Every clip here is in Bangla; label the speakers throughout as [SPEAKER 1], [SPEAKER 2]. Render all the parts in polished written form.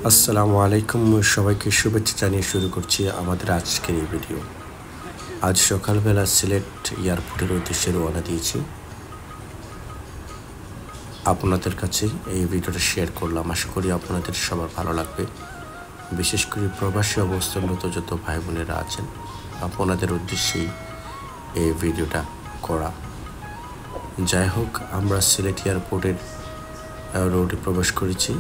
[SPEAKER 1] আসসালামু আলাইকুম, সবাইকে শুভেচ্ছা জানিয়ে শুরু করছি আমাদের আজকের এই ভিডিও। আজ সকালবেলা সিলেট এয়ারপোর্টের উদ্দেশ্যে রওনা দিয়েছি। আপনাদের কাছে এই ভিডিওটা শেয়ার করলাম, আশা করি আপনাদের সবার ভালো লাগবে। বিশেষ করে প্রবাসী অবস্থানরত যত ভাই বোনেরা আছেন, আপনাদের উদ্দেশ্যেই এই ভিডিওটা করা। যাই হোক, আমরা সিলেট এয়ারপোর্টের রোডে প্রবেশ করেছি।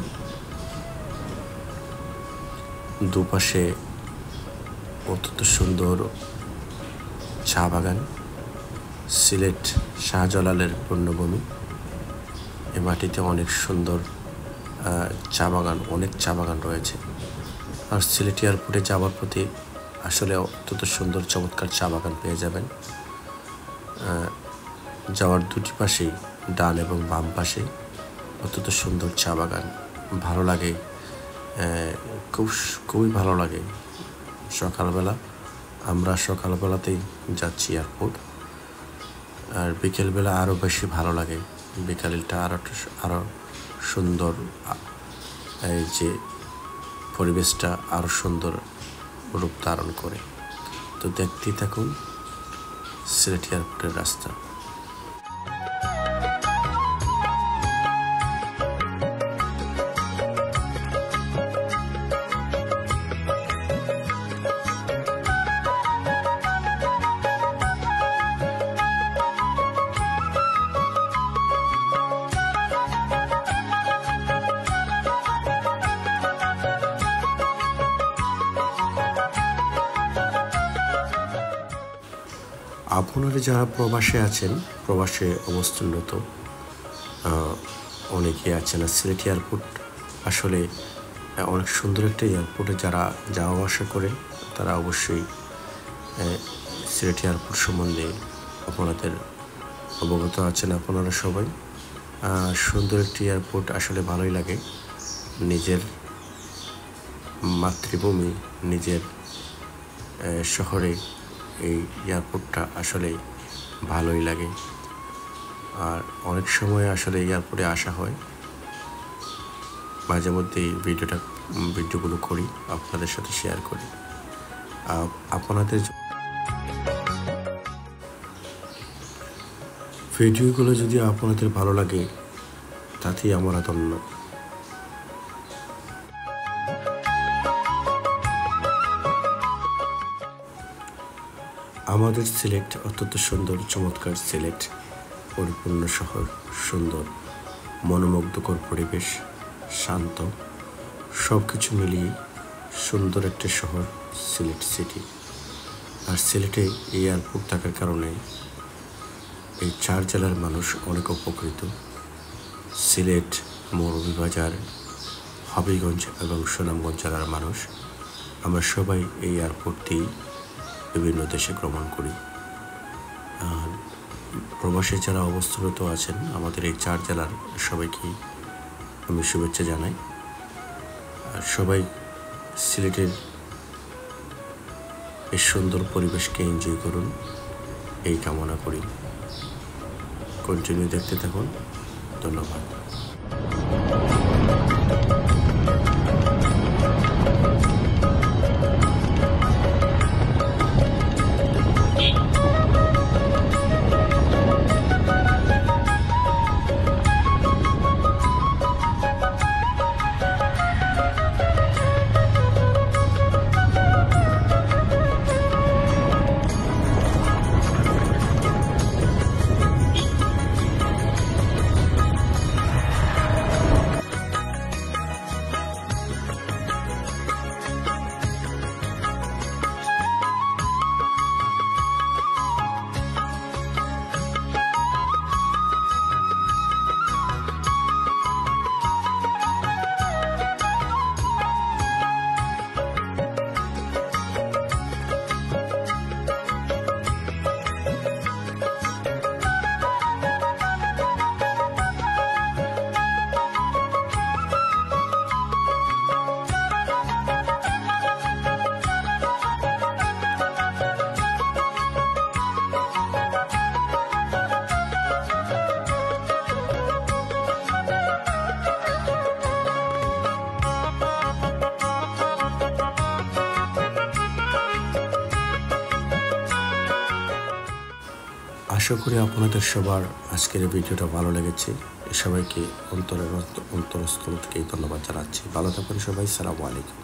[SPEAKER 1] দুপাশে অত্যন্ত সুন্দর চা বাগান, সিলেট শাহজালালের পূর্ণভূমি। এ মাটিতে অনেক সুন্দর অনেক চা বাগান রয়েছে। আর সিলেট এয়ারপোর্টে যাওয়ার পথে আসলে অত্যন্ত সুন্দর চমৎকার চা বাগান পেয়ে যাবেন। যাওয়ার দুটি পাশেই, ডান এবং বাম পাশে অত্যন্ত সুন্দর চা বাগান। ভালো লাগে, খুবই ভালো লাগে। আমরা সকালবেলাতেই যাচ্ছি এয়ারপোর্ট, আর বিকেলবেলা আরও বেশি ভালো লাগে। বিকালটা আরও সুন্দর, এই যে পরিবেশটা আরও সুন্দর রূপ ধারণ করে। তো দেখতেই থাকুন সিলেট এয়ারপোর্টের রাস্তা। আপনারা যারা প্রবাসে আছেন, প্রবাসে অবস্থানরত অনেকে আছেন। আর সিলেট এয়ারপোর্ট আসলে অনেক সুন্দর একটা এয়ারপোর্টে যারা যাওয়া আসা করেন, তারা অবশ্যই সিলেট এয়ারপোর্ট সম্বন্ধে আপনাদের অবগত আছেন। আপনারা সবাই সুন্দর একটি এয়ারপোর্ট, আসলে ভালোই লাগে। নিজের মাতৃভূমি, নিজের শহরে এই এয়ারপোর্টটা আসলে ভালোই লাগে। আর অনেক সময় আসলে এয়ারপোর্টে আসা হয়, মাঝে মধ্যে ভিডিওগুলো করি, আপনাদের সাথে শেয়ার করি। আপনাদের ভিডিওগুলো যদি আপনাদের ভালো লাগে, তাতেই আমরা ধন্য। আমাদের সিলেট অত্যন্ত সুন্দর, চমৎকার সিলেট, পরিপূর্ণ শহর, সুন্দর মনোমুগ্ধকর পরিবেশ, শান্ত, সব কিছু মিলিয়ে সুন্দর একটি শহর সিলেট সিটি। আর সিলেটে এই এয়ারপোর্ট থাকার কারণে এই 4 জেলার মানুষ অনেক উপকৃত। সিলেট, মৌলভীবাজার, হবিগঞ্জ এবং সুনামগঞ্জ জেলার মানুষ আমরা সবাই এই এয়ারপোর্ট দিয়ে বিভিন্ন দেশে ভ্রমণ করি। আর প্রবাসী যারা অবস্থানরত আছেন, আমাদের এই 4 জেলার সবাইকেই আমি শুভেচ্ছা জানাই। আর সবাই সিলেটের এই সুন্দর পরিবেশকে এনজয় করুন, এই কামনা করি। কন্টিনিউ দেখতে থাকুন। ধন্যবাদ। আশা করি আপনাদের সবার আজকের এই ভিডিওটা ভালো লেগেছে। সবাইকে অন্তরস্থল থেকেই ধন্যবাদ জানাচ্ছি। ভালো থাকুন সবাই। আসসালামু আলাইকুম।